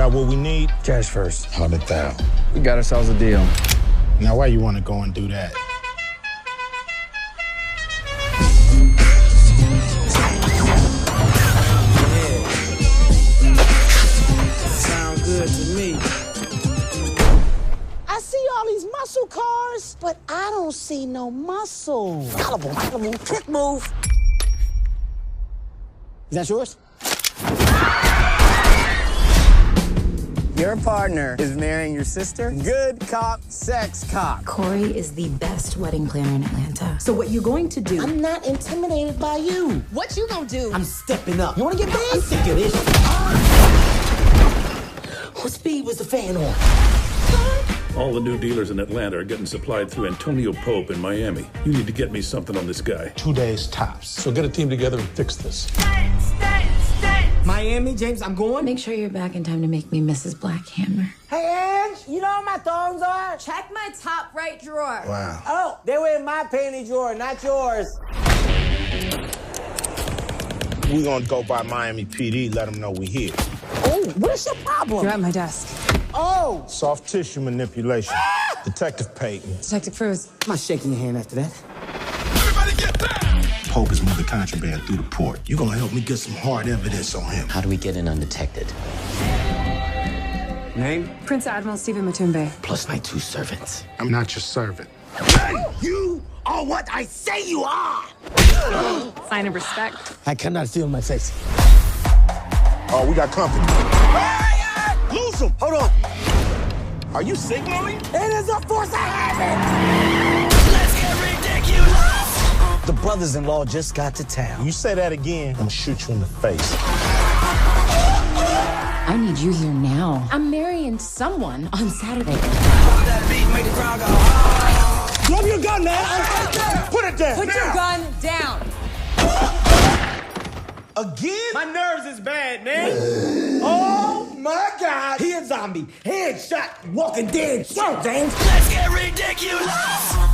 Got what we need? Cash first. 100,000. We got ourselves a deal. Now, why you want to go and do that? Sound good to me. I see all these muscle cars, but I don't see no muscle. Collarbone, trick move. Is that yours? Your partner is marrying your sister? Good cop, sex cop. Corey is the best wedding planner in Atlanta. So what you going to do? I'm not intimidated by you. What you gonna do? I'm stepping up. You wanna get big? I'm sick of this. What speed was the fan on? All the new dealers in Atlanta are getting supplied through Antonio Pope in Miami. You need to get me something on this guy. 2 days tops. So get a team together and fix this. Miami, James, I'm going. Make sure you're back in time to make me Mrs. Blackhammer. Hey, Ange, you know where my thongs are? Check my top right drawer. Wow. Oh, they were in my panty drawer, not yours. We gonna go by Miami PD, let them know we here. Oh, what's your problem? You're at my desk. Oh, Soft tissue manipulation. Detective Peyton. Detective Cruz. I'm not shaking your hand after that. Pope is moving contraband through the port. You gonna help me get some hard evidence on him. How do we get in undetected? Name? Prince Admiral Stephen Matumbe. Plus my 2 servants. I'm not your servant. you are what I say you are. Sign of respect. I cannot feel my face. Oh, we got company. Lose him. Hold on. Are you signaling? It is a force I have it. Let's get ridiculous. The brothers-in-law just got to town. You say that again, I'm gonna shoot you in the face. I need you here now. I'm marrying someone on Saturday. Drop your gun, man. Put it down. Put your gun down. Again? My nerves is bad, man. Oh, my God. He a zombie. Headshot. Walking dead. Shut up, James. Let's get ridiculous.